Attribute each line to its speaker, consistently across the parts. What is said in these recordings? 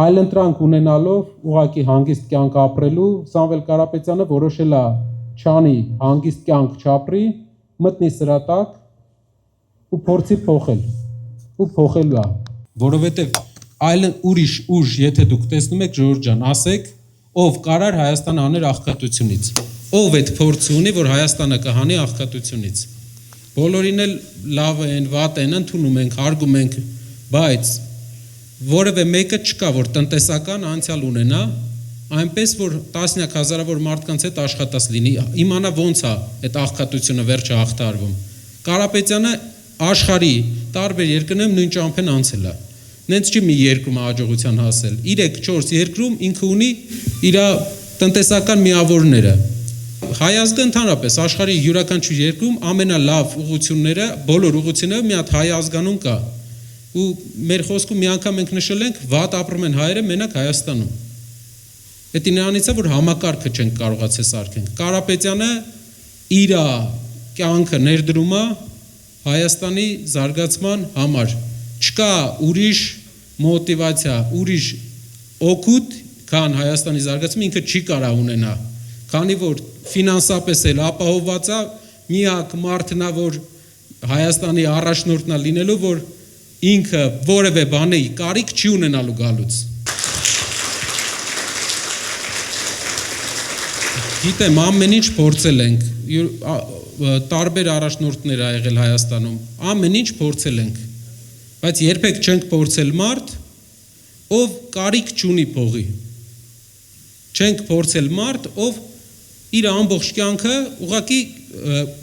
Speaker 1: այլընտրանք ունենալով ուղղակի հանգիստ կյանք ապրելու Սամվել Կարապետյանը որոշել է չանի հանգիստ կյանք չապրի, մտնի սրա տակ ու փորձի փոխել ու փոխելու է, որովհետև այլ ուրիշ ուժ, եթե դուք տեսնում եք Ժորժ ջան, ասեք, ով կարար Հայաստանը աներ աղքատությունից, ով այդ փորձը ունի, որ Հայաստանը կհանի աղքատությունից։ Բոլորին էլ լավ են, վատ են, ընդունում ենք, հարգում ենք, բայց որևէ մեկը չկա, որ տնտեսական անցյալ ունենա, այնպես որ տասնյակ հազարավոր մարդկանց հետ աշխատած լինի, իմանա ոնց է այդ աղքատությունը վերջը հաղթարվում։ Կարապետյանը աշխարհի տարբեր երկրներում նույն ճամփեն անցել է։ Նենց չի մի երկրում հաջողության հասել։ 3-4 երկրում ինքը ունի իր տնտեսական միավորները։ Հայազգը ընդհանրապես աշխարհի յուրաքանչյուր երկրում ամենալավ ուղղությունները, բոլոր ուղղությունները մի հատ հայ ազգանուն կա։ Ու մեր խոսքում մի անգամ մենք նշել ենք, վատ ապրում են հայերը մենակ Հայաստանում։ Դա նրանից է, որ համակարգը չենք կարողացել սարքենք։ Կարապետյանը իր կյանքը ներդրում է Հայաստանի զարգացման համար։ Չկա ուրիշ մոտիվացիա, ուրիշ օգուտ, քան Հայաստանի զարգացումը ինքը չի կարող ունենա։ Քանի որ ֆինանսապես էլ ապահովված է, միակ մարդն է, որ Հայաստանի առաջնորդն է լինելու, որ ինքը որևէ բանի կարիք չի ունենալու գալուց։ Գիտեմ, ամեն ինչ փորձել ենք, տարբեր առաջնորդներ ա եղել Հայաստանում, ամեն ինչ փորձել ենք, բայց երբեք չենք փորձել մարդ, ով կարիք չունի փողի։ Չենք փորձել մարդ, ով իր ամբողջ կյանքը ուղղակի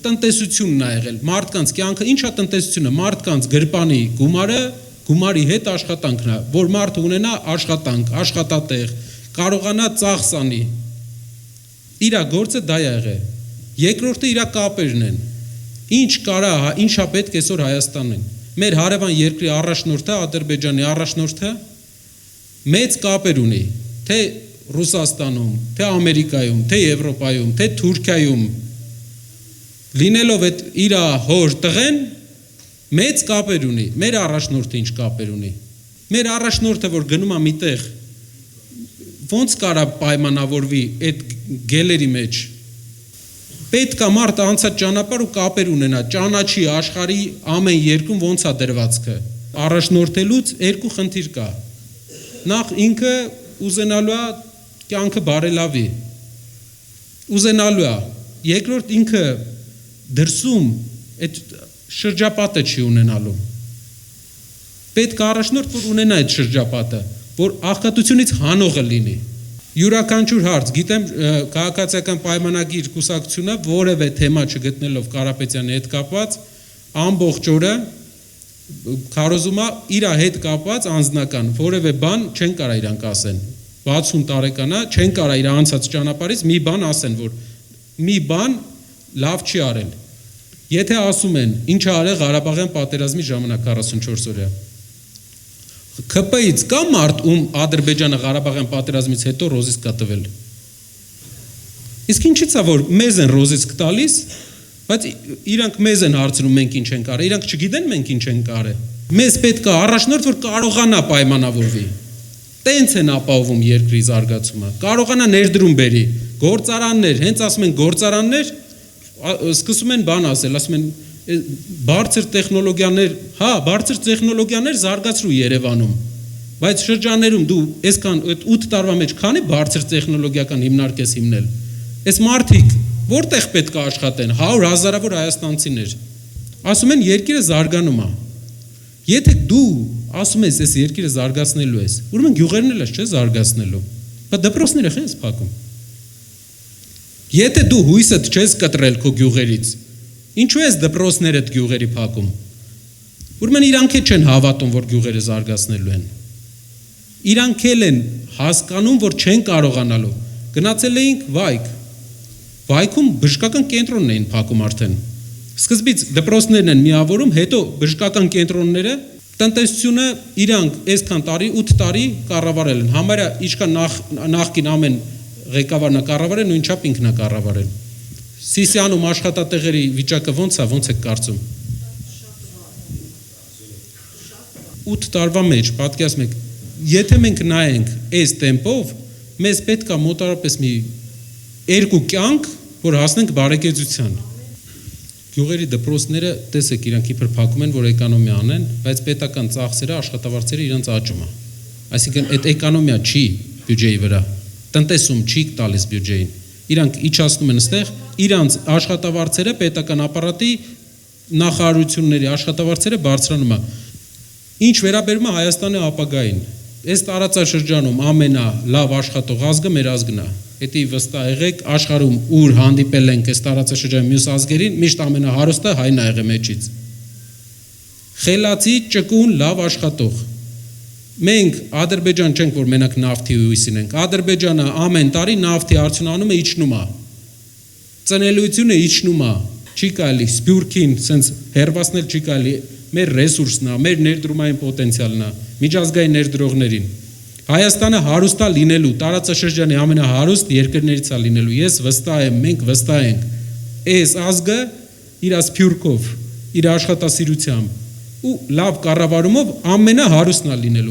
Speaker 1: տնտեսությունն է եղել, մարդկանց կյանքը, ինչ է տնտեսությունը, մարդկանց գրպանի գումարը, գումարի հետ աշխատանքն է, որ մարդը ունենա աշխատանք, աշխատատեղ, կարողանա ծախս անի։ Իր գործը դա է եղել։ Երկրորդը իր կապերն են։ Ինչ կարա, ինչա պետք այսօր Հայաստանին։ Մեր հարևան երկրի առաջնորդը, Ադրբեջանի առաջնորդը մեծ կապեր ունի, թե Ռուսաստանում, թե Ամերիկայում, թե Եվրոպայում, թե Թուրքիայում, լինելով այդ իր հոր տղեն, մեծ կապեր ունի, մեր առաջնորդը ինչ կապեր ունի, մեր առաջնորդը, որ գնում է միտեղ, ոնց կարա պայմանավորվի այդ գելերի մեջ, պետք է մարդը անցած ճանապարհ ու կապեր ունենա, ճանաչի աշխարհի ամեն երկրում ոնց է դրվածքը, առաջնորդելուց երկու խնդիր կա, նախ ինքը ուզենալու է կյանքը բարելավի, ուզենալու է, երկրորդ ինքը դրսում այդ շրջապատը չի ունենալու, պետք է առաջնորդ, որ ունենա այդ շրջապատը, որ աղքատությունից հանողը լինի, յուրաքանչյուր հարց, գիտեմ քաղաքացիական պայմանագիր կուսակցությունը որևէ թեմա չգտնելով Կարապետյանի հետ կապված, ամբողջ օրը քարոզում է իր հետ կապված անձնական, որևէ բան չեն կարա իրանք ասեն, 60 տարեկան է, չեն կարա իր անցած ճանապարհից մի բան ասեն, որ մի բան լավ չի արել, եթե ասում են, ինչ է արել Ղարաբաղյան պատերազմի ժամանակ 44 օրյա, ԿՊ-ից կա մարդ, ում Ադրբեջանը Ղարաբաղյան պատերազմից հետո ռոզիսկ կա տվել։ Իսկ ինչից է, որ մեզ են ռոզիսկ տալիս, բայց իրանք մեզ են հարցնում մենք ինչ ենք արել, իրանք չգիտեն մենք ինչ ենք արել։ Մեզ պետք է առաջնորդ, որ կարողանա պայմանավորվի։ Տենց են ապահովում երկրի զարգացումը։ Կարողանա ներդրում բերի, գործարաններ, հենց ասում են գործարաններ, սկսում են բան ասել, ասում են բարձր տեխնոլոգիաներ, հա, բարձր տեխնոլոգիաներ զարգացրու Երևանում, բայց շրջաններում դու այսքան 8 տարվա մեջ քանի բարձր տեխնոլոգիական հիմնարկ ես հիմնել, այս մարդիկ որտեղ պետք է աշխատեն, 100 հազարավոր հայաստանցիներ, ասում են երկիրը զարգանում է, եթե դու ասում ես այս երկիրը զարգացնելու ես, ուրեմն գյուղերն էլ ես չէ զարգացնելու, բայց դպրոցները խես փակում, եթե դու հույսդ չես կտրել քո գյուղերից, ինչու ես դպրոցներդ գյուղերի փակում, ուրեմն իրանք չեն հավատում, որ գյուղերը զարգացնելու են, իրանք են հասկանում, որ չեն կարողանալու, գնացել էինք Վայք, Վայքում բժշկական կենտրոնն էին փակում արդեն, սկզբից դպրոցներն են միավորում, հետո բժշկական կենտրոնները, տնտեսությունը իրանք այսքան տարի, 8 տարի կառավարել են, համարյա ինչքան նախկին ամեն ղեկավարն է կառավարել, նույնչափ ինքն է կառավարել, Սիսիանում աշխատատեղերի վիճակը ոնց եք կարծում, 8 տարվա մեջ, պատկերացնեք, եթե մենք նայենք այս տեմպով, մեզ պետք է մոտարապես մի 2 կյանք, որ հասնենք բարեկեցության։ Գյուղերի դպրոցները, տեսեք, իրանք իբր փակում են, որ էկոնոմիա անեն, բայց պետական ծախսերը, աշխատավարձերը իրանց աճում է։ Այսինքն այդ էկոնոմիա չի բյուջեի վրա, տնտեսում չի տալիս բյուջեին։ Իրանք իջացնում են այստեղ, իրանց աշխատավարձերը պետական ապարատի նախարարությունների աշխատավարձերը բարձրանում է։ Ինչ վերաբերում է Հայաստանի ապագային, այս տարածաշրջանում ամենալավ աշխատող ազգը մեր ազգն է։ Հետի վստահ եղեք, աշխարհում ուր հանդիպել ենք այս տարածաշրջանի մյուս ազգերին, միշտ ամենահարուստը հայն ա եղել մեջից։ Խելացի, ճկուն, լավ աշխատող։ Մենք Ադրբեջան չենք, որ մենակ նավթի հույսին ենք։ Ադրբեջանը ամեն տարի նավթի արդյունանումը իջնում է։ Ծնելիությունը իջնում է։ Չի կարելի Սփյուռքին սենց հերվասնել չի կարելի, մեր ռեսուրսն է, մեր ներդրումային պոտենցիալն է, միջազգային ներդրողներին։ Հայաստանը հարուստ է լինելու, տարածաշրջանի ամենահարուստ երկրներից է լինելու։ Ես վստահ եմ, մենք վստահ ենք։ Այս ազգը իր սփյուռքով, իր աշխատասիրությամբ ու լավ կառավարումով ամենահարուստն է լինելու։